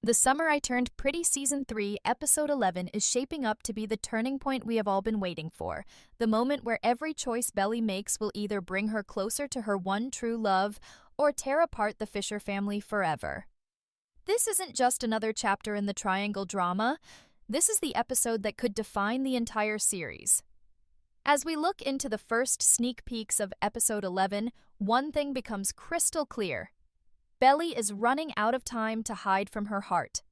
The Summer I Turned Pretty Season 3, Episode 11 is shaping up to be the turning point we have all been waiting for. The moment where every choice Belly makes will either bring her closer to her one true love or tear apart the Fisher family forever. This isn't just another chapter in the triangle drama. This is the episode that could define the entire series. As we look into the first sneak peeks of Episode 11, one thing becomes crystal clear. Belly is running out of time to hide from her heart.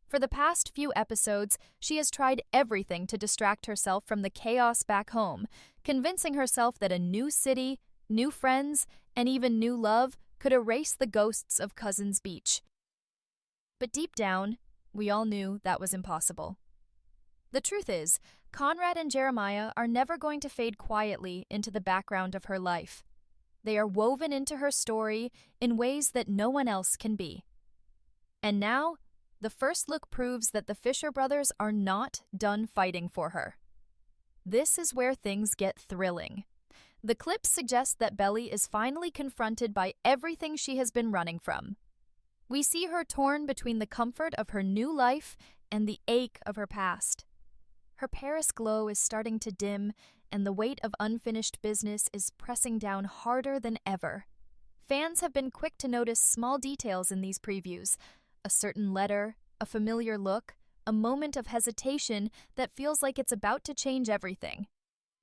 For the past few episodes, she has tried everything to distract herself from the chaos back home, convincing herself that a new city, new friends, and even new love could erase the ghosts of Cousins Beach. But deep down, we all knew that was impossible. The truth is, Conrad and Jeremiah are never going to fade quietly into the background of her life. They are woven into her story in ways that no one else can be. And now, the first look proves that the Fisher brothers are not done fighting for her. This is where things get thrilling. The clips suggest that Belly is finally confronted by everything she has been running from. We see her torn between the comfort of her new life and the ache of her past. Her Paris glow is starting to dim, and the weight of unfinished business is pressing down harder than ever. Fans have been quick to notice small details in these previews: a certain letter, a familiar look, a moment of hesitation that feels like it's about to change everything.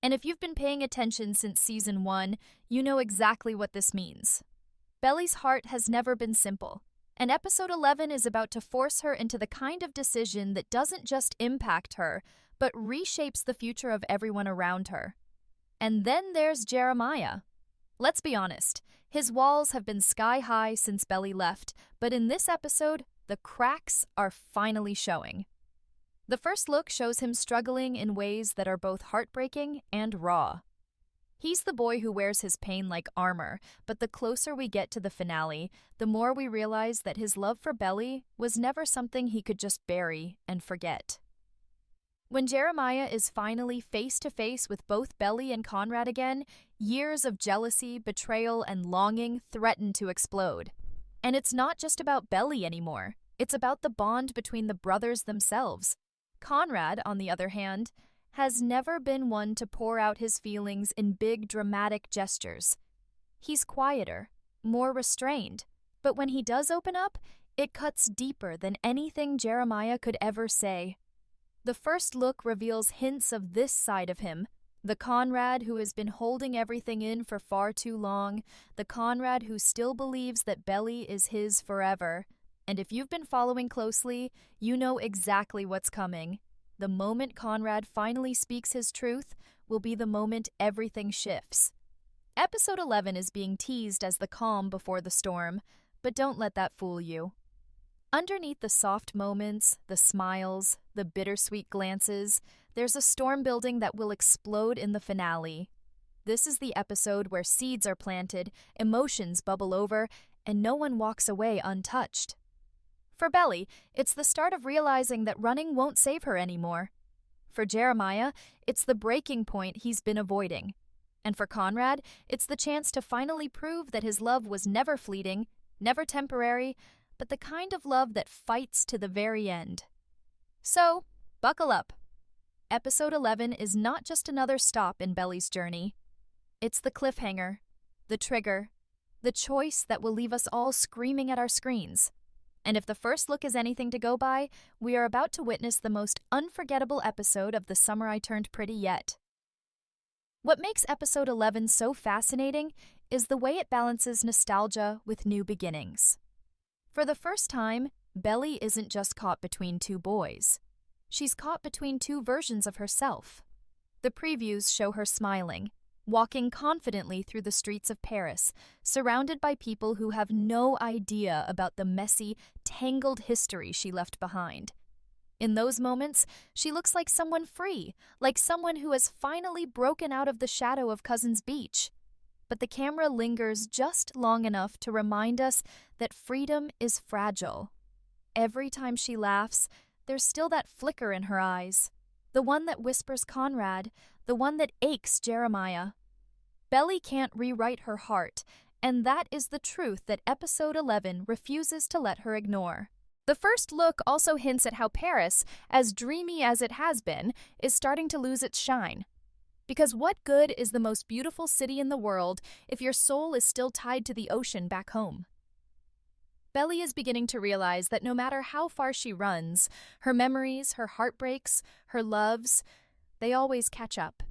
And if you've been paying attention since Season 1, you know exactly what this means. Belly's heart has never been simple, and Episode 11 is about to force her into the kind of decision that doesn't just impact her, but reshapes the future of everyone around her. And then there's Jeremiah. Let's be honest, his walls have been sky high since Belly left, but in this episode, the cracks are finally showing. The first look shows him struggling in ways that are both heartbreaking and raw. He's the boy who wears his pain like armor, but the closer we get to the finale, the more we realize that his love for Belly was never something he could just bury and forget. When Jeremiah is finally face-to-face with both Belly and Conrad again, years of jealousy, betrayal, and longing threaten to explode. And it's not just about Belly anymore. It's about the bond between the brothers themselves. Conrad, on the other hand, has never been one to pour out his feelings in big, dramatic gestures. He's quieter, more restrained, but when he does open up, it cuts deeper than anything Jeremiah could ever say. The first look reveals hints of this side of him, the Conrad who has been holding everything in for far too long, the Conrad who still believes that Belly is his forever. And if you've been following closely, you know exactly what's coming. The moment Conrad finally speaks his truth will be the moment everything shifts. Episode 11 is being teased as the calm before the storm, but don't let that fool you. Underneath the soft moments, the smiles, the bittersweet glances, there's a storm building that will explode in the finale. This is the episode where seeds are planted, emotions bubble over, and no one walks away untouched. For Belly, it's the start of realizing that running won't save her anymore. For Jeremiah, it's the breaking point he's been avoiding. And for Conrad, it's the chance to finally prove that his love was never fleeting, never temporary, but the kind of love that fights to the very end. So, buckle up. Episode 11 is not just another stop in Belly's journey. It's the cliffhanger, the trigger, the choice that will leave us all screaming at our screens. And if the first look is anything to go by, we are about to witness the most unforgettable episode of The Summer I Turned Pretty yet. What makes Episode 11 so fascinating is the way it balances nostalgia with new beginnings. For the first time, Belly isn't just caught between two boys. She's caught between two versions of herself. The previews show her smiling, walking confidently through the streets of Paris, surrounded by people who have no idea about the messy, tangled history she left behind. In those moments, she looks like someone free, like someone who has finally broken out of the shadow of Cousins Beach. But the camera lingers just long enough to remind us that freedom is fragile. Every time she laughs, there's still that flicker in her eyes, the one that whispers Conrad, the one that aches Jeremiah. Belly can't rewrite her heart, and that is the truth that Episode 11 refuses to let her ignore. The first look also hints at how Paris, as dreamy as it has been, is starting to lose its shine. Because what good is the most beautiful city in the world if your soul is still tied to the ocean back home? Belly is beginning to realize that no matter how far she runs, her memories, her heartbreaks, her loves, they always catch up.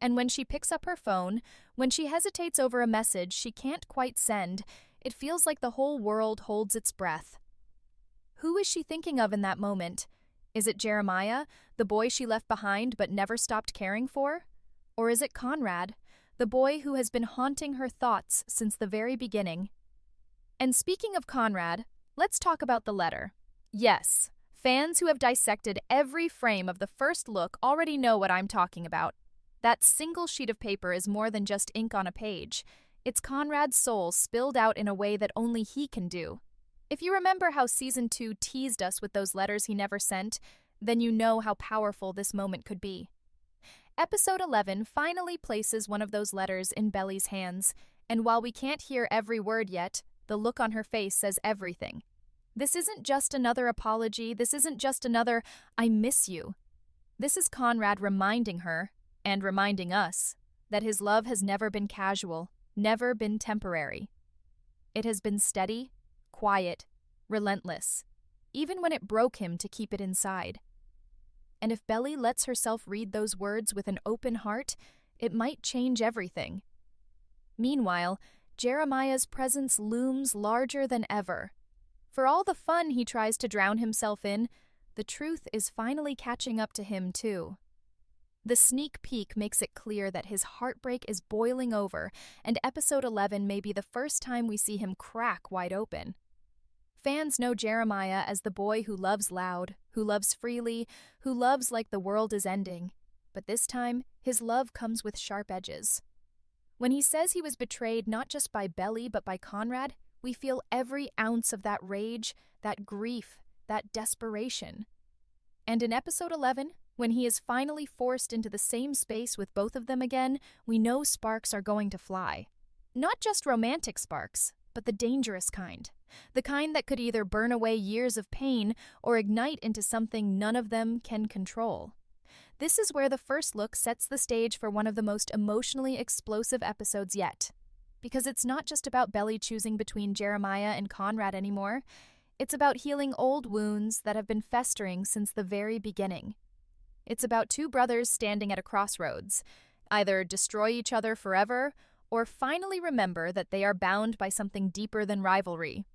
And when she picks up her phone, when she hesitates over a message she can't quite send, it feels like the whole world holds its breath. Who is she thinking of in that moment? Is it Jeremiah, the boy she left behind but never stopped caring for? Or is it Conrad, the boy who has been haunting her thoughts since the very beginning? And speaking of Conrad, let's talk about the letter. Yes, fans who have dissected every frame of the first look already know what I'm talking about. That single sheet of paper is more than just ink on a page. It's Conrad's soul spilled out in a way that only he can do. If you remember how Season 2 teased us with those letters he never sent, then you know how powerful this moment could be. Episode 11 finally places one of those letters in Belly's hands, and while we can't hear every word yet, the look on her face says everything. This isn't just another apology, this isn't just another "I miss you." This is Conrad reminding her, and reminding us, that his love has never been casual, never been temporary. It has been steady, quiet, relentless, even when it broke him to keep it inside. And if Belly lets herself read those words with an open heart, it might change everything. Meanwhile, Jeremiah's presence looms larger than ever. For all the fun he tries to drown himself in, the truth is finally catching up to him too. The sneak peek makes it clear that his heartbreak is boiling over, and episode 11 may be the first time we see him crack wide open. Fans know Jeremiah as the boy who loves loud, who loves freely, who loves like the world is ending. But this time, his love comes with sharp edges. When he says he was betrayed not just by Belly but by Conrad, we feel every ounce of that rage, that grief, that desperation. And in episode 11, when he is finally forced into the same space with both of them again, we know sparks are going to fly. Not just romantic sparks, but the dangerous kind. The kind that could either burn away years of pain or ignite into something none of them can control. This is where the first look sets the stage for one of the most emotionally explosive episodes yet. Because it's not just about Belly choosing between Jeremiah and Conrad anymore. It's about healing old wounds that have been festering since the very beginning. It's about two brothers standing at a crossroads, either destroy each other forever or finally remember that they are bound by something deeper than rivalry.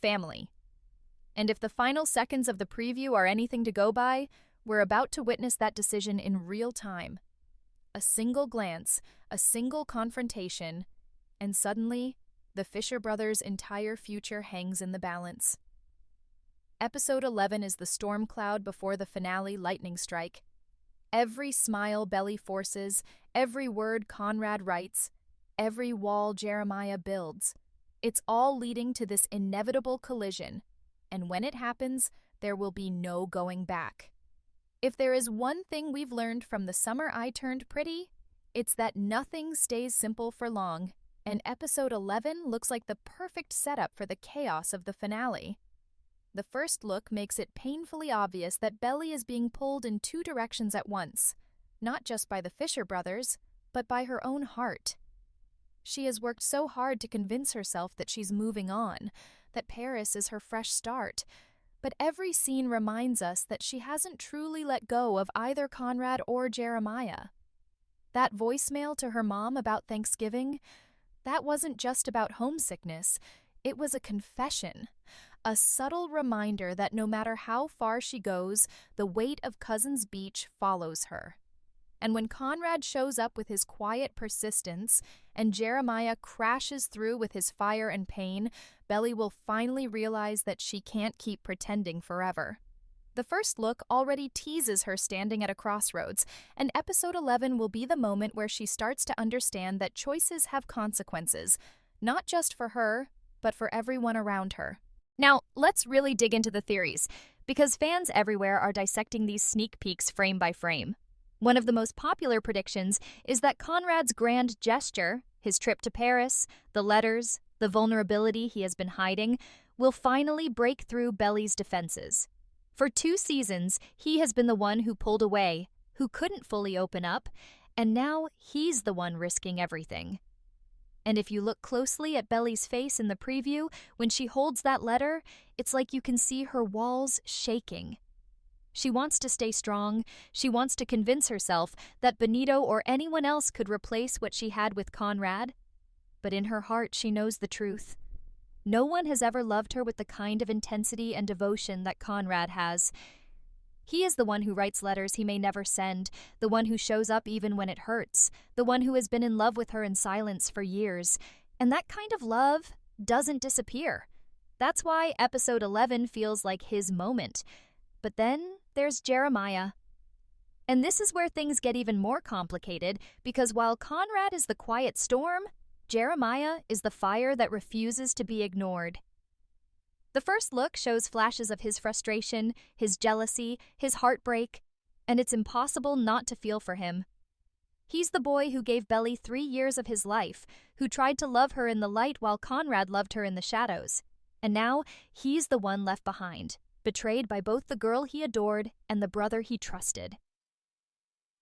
Family. And if the final seconds of the preview are anything to go by, we're about to witness that decision in real time. A single glance, a single confrontation, and suddenly, the Fisher brothers' entire future hangs in the balance. Episode 11 is the storm cloud before the finale lightning strike. Every smile Belly forces, every word Conrad writes, every wall Jeremiah builds. It's all leading to this inevitable collision, and when it happens, there will be no going back. If there is one thing we've learned from the summer I turned pretty, it's that nothing stays simple for long, and episode 11 looks like the perfect setup for the chaos of the finale. The first look makes it painfully obvious that Belly is being pulled in two directions at once, not just by the Fisher brothers, but by her own heart. She has worked so hard to convince herself that she's moving on, that Paris is her fresh start, but every scene reminds us that she hasn't truly let go of either Conrad or Jeremiah. That voicemail to her mom about Thanksgiving, that wasn't just about homesickness, it was a confession. A subtle reminder that no matter how far she goes, the weight of Cousins Beach follows her. And when Conrad shows up with his quiet persistence and Jeremiah crashes through with his fire and pain, Belly will finally realize that she can't keep pretending forever. The first look already teases her standing at a crossroads, and episode 11 will be the moment where she starts to understand that choices have consequences, not just for her, but for everyone around her. Now, let's really dig into the theories, because fans everywhere are dissecting these sneak peeks frame by frame. One of the most popular predictions is that Conrad's grand gesture, his trip to Paris, the letters, the vulnerability he has been hiding, will finally break through Belly's defenses. For 2 seasons, he has been the one who pulled away, who couldn't fully open up, and now he's the one risking everything. And if you look closely at Belly's face in the preview, when she holds that letter, it's like you can see her walls shaking. She wants to stay strong. She wants to convince herself that Benito or anyone else could replace what she had with Conrad. But in her heart, she knows the truth. No one has ever loved her with the kind of intensity and devotion that Conrad has. He is the one who writes letters he may never send, the one who shows up even when it hurts, the one who has been in love with her in silence for years. And that kind of love doesn't disappear. That's why episode 11 feels like his moment. But then there's Jeremiah. And this is where things get even more complicated, because while Conrad is the quiet storm, Jeremiah is the fire that refuses to be ignored. The first look shows flashes of his frustration, his jealousy, his heartbreak, and it's impossible not to feel for him. He's the boy who gave Belly 3 years of his life, who tried to love her in the light while Conrad loved her in the shadows. And now he's the one left behind, betrayed by both the girl he adored and the brother he trusted.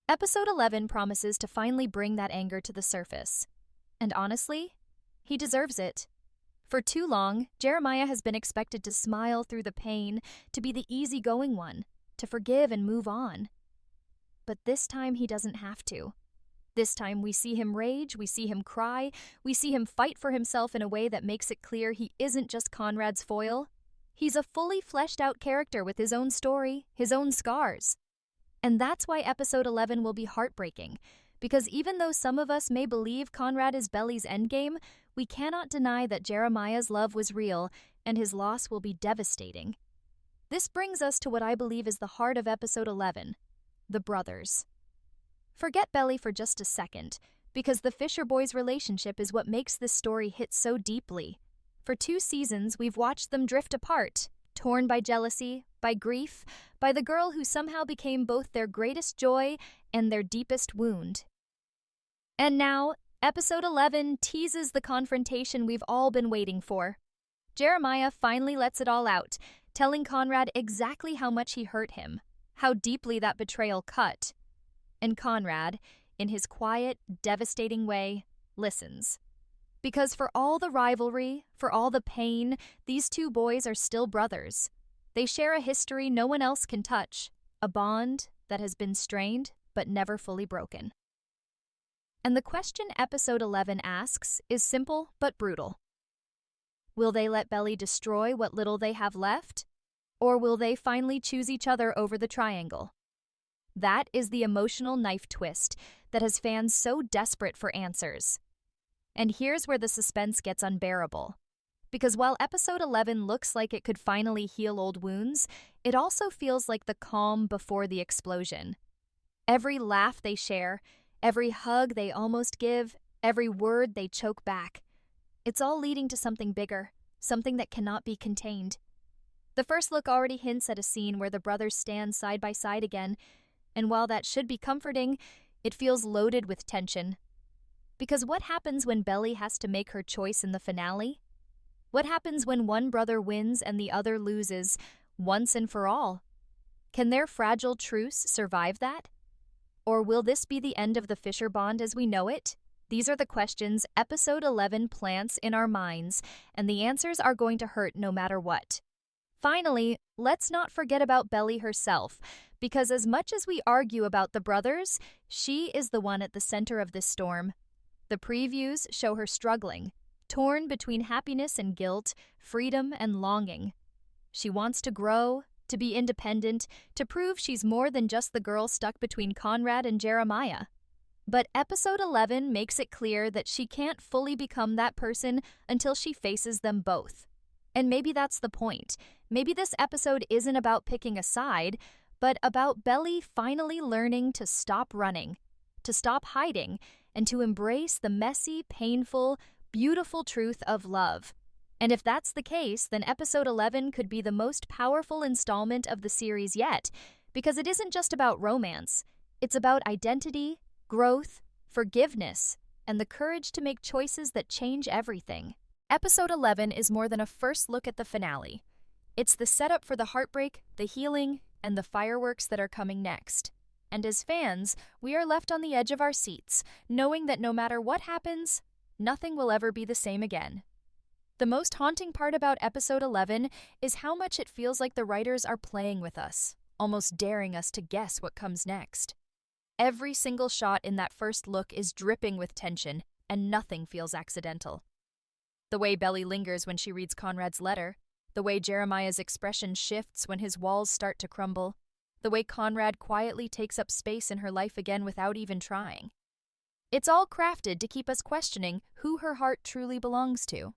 Episode 11 promises to finally bring that anger to the surface. And honestly, he deserves it. For too long, Jeremiah has been expected to smile through the pain, to be the easygoing one, to forgive and move on. But this time he doesn't have to. This time we see him rage, we see him cry, we see him fight for himself in a way that makes it clear he isn't just Conrad's foil. He's a fully fleshed out character with his own story, his own scars. And that's why episode 11 will be heartbreaking, because even though some of us may believe Conrad is Belly's endgame, we cannot deny that Jeremiah's love was real and his loss will be devastating. This brings us to what I believe is the heart of episode 11, the brothers. Forget Belly for just a second, because the Fisher boys' relationship is what makes this story hit so deeply. For 2 seasons, we've watched them drift apart, torn by jealousy, by grief, by the girl who somehow became both their greatest joy and their deepest wound. And now, episode 11 teases the confrontation we've all been waiting for. Jeremiah finally lets it all out, telling Conrad exactly how much he hurt him, how deeply that betrayal cut. And Conrad, in his quiet, devastating way, listens. Because for all the rivalry, for all the pain, these 2 boys are still brothers. They share a history no one else can touch, a bond that has been strained but never fully broken. And the question episode 11 asks is simple but brutal. Will they let Belly destroy what little they have left? Or will they finally choose each other over the triangle? That is the emotional knife twist that has fans so desperate for answers. And here's where the suspense gets unbearable. Because while episode 11 looks like it could finally heal old wounds, it also feels like the calm before the explosion. Every laugh they share, every hug they almost give, every word they choke back. It's all leading to something bigger, something that cannot be contained. The first look already hints at a scene where the brothers stand side by side again, and while that should be comforting, it feels loaded with tension. Because what happens when Belly has to make her choice in the finale? What happens when one brother wins and the other loses, once and for all? Can their fragile truce survive that? Or will this be the end of the Fisher bond as we know it? These are the questions episode 11 plants in our minds, and the answers are going to hurt no matter what. Finally, let's not forget about Belly herself, because as much as we argue about the brothers, she is the one at the center of this storm. The previews show her struggling, torn between happiness and guilt, freedom and longing. She wants to grow, to be independent, to prove she's more than just the girl stuck between Conrad and Jeremiah. But episode 11 makes it clear that she can't fully become that person until she faces them both. And maybe that's the point. Maybe this episode isn't about picking a side, but about Belly finally learning to stop running, to stop hiding, and to embrace the messy, painful, beautiful truth of love. And if that's the case, then episode 11 could be the most powerful installment of the series yet, because it isn't just about romance. It's about identity, growth, forgiveness, and the courage to make choices that change everything. Episode 11 is more than a first look at the finale. It's the setup for the heartbreak, the healing, and the fireworks that are coming next. And as fans, we are left on the edge of our seats, knowing that no matter what happens, nothing will ever be the same again. The most haunting part about episode 11 is how much it feels like the writers are playing with us, almost daring us to guess what comes next. Every single shot in that first look is dripping with tension, and nothing feels accidental. The way Belly lingers when she reads Conrad's letter, the way Jeremiah's expression shifts when his walls start to crumble, the way Conrad quietly takes up space in her life again without even trying. It's all crafted to keep us questioning who her heart truly belongs to.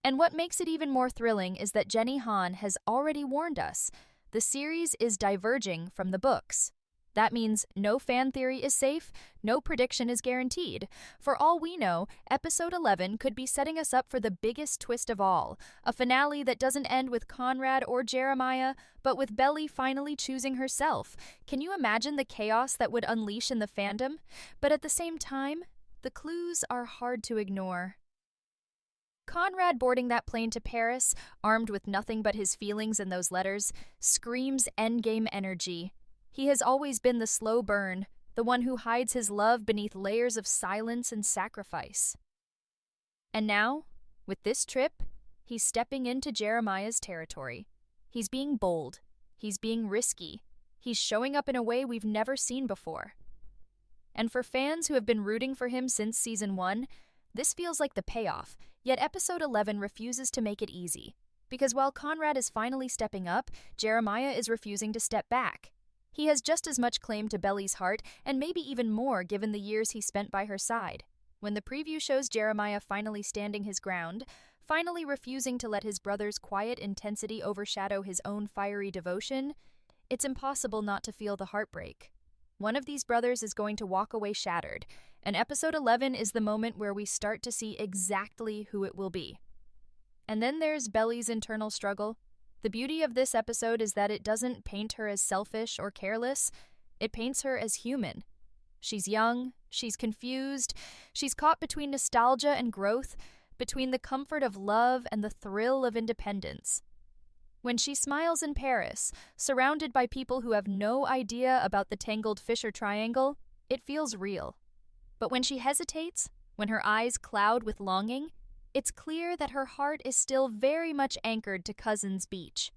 And what makes it even more thrilling is that Jenny Han has already warned us. The series is diverging from the books. That means no fan theory is safe, no prediction is guaranteed. For all we know, episode 11 could be setting us up for the biggest twist of all, a finale that doesn't end with Conrad or Jeremiah, but with Belly finally choosing herself. Can you imagine the chaos that would unleash in the fandom? But at the same time, the clues are hard to ignore. Conrad boarding that plane to Paris, armed with nothing but his feelings and those letters, screams endgame energy. He has always been the slow burn, the one who hides his love beneath layers of silence and sacrifice. And now, with this trip, he's stepping into Jeremiah's territory. He's being bold. He's being risky. He's showing up in a way we've never seen before. And for fans who have been rooting for him since season 1, this feels like the payoff, yet episode 11 refuses to make it easy. Because while Conrad is finally stepping up, Jeremiah is refusing to step back. He has just as much claim to Belly's heart, and maybe even more given the years he spent by her side. When the preview shows Jeremiah finally standing his ground, finally refusing to let his brother's quiet intensity overshadow his own fiery devotion, it's impossible not to feel the heartbreak. One of these brothers is going to walk away shattered, and episode 11 is the moment where we start to see exactly who it will be. And then there's Belly's internal struggle. The beauty of this episode is that it doesn't paint her as selfish or careless. It paints her as human. She's young, she's confused, she's caught between nostalgia and growth, between the comfort of love and the thrill of independence. When she smiles in Paris, surrounded by people who have no idea about the tangled Fisher Triangle, it feels real. But when she hesitates, when her eyes cloud with longing, it's clear that her heart is still very much anchored to Cousins Beach.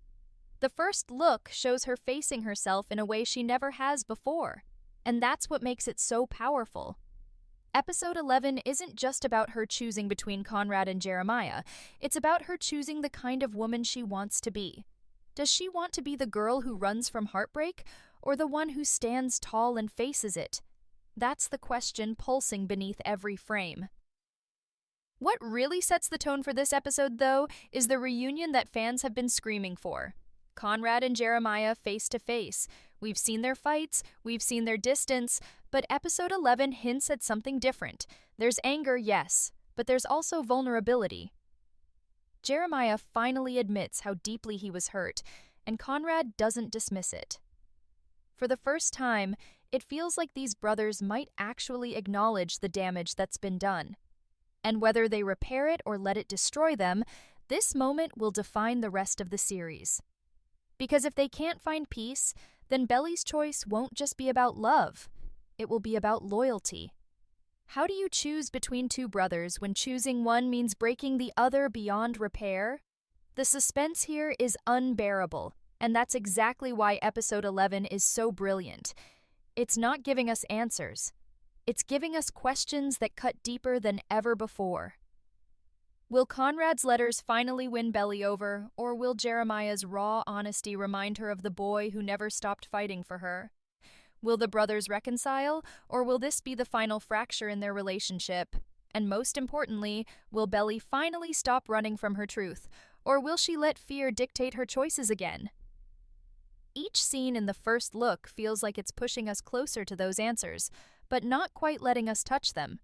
The first look shows her facing herself in a way she never has before, and that's what makes it so powerful. Episode 11 isn't just about her choosing between Conrad and Jeremiah, it's about her choosing the kind of woman she wants to be. Does she want to be the girl who runs from heartbreak, or the one who stands tall and faces it? That's the question pulsing beneath every frame. What really sets the tone for this episode, though, is the reunion that fans have been screaming for. Conrad and Jeremiah face to face. We've seen their fights, we've seen their distance, but episode 11 hints at something different. There's anger, yes, but there's also vulnerability. Jeremiah finally admits how deeply he was hurt, and Conrad doesn't dismiss it. For the first time, it feels like these brothers might actually acknowledge the damage that's been done. And whether they repair it or let it destroy them, this moment will define the rest of the series. Because if they can't find peace, then Belly's choice won't just be about love. It will be about loyalty. How do you choose between two brothers when choosing one means breaking the other beyond repair? The suspense here is unbearable, and that's exactly why episode 11 is so brilliant. It's not giving us answers. It's giving us questions that cut deeper than ever before. Will Conrad's letters finally win Belly over, or will Jeremiah's raw honesty remind her of the boy who never stopped fighting for her? Will the brothers reconcile, or will this be the final fracture in their relationship? And most importantly, will Belly finally stop running from her truth, or will she let fear dictate her choices again? Each scene in the first look feels like it's pushing us closer to those answers, but not quite letting us touch them.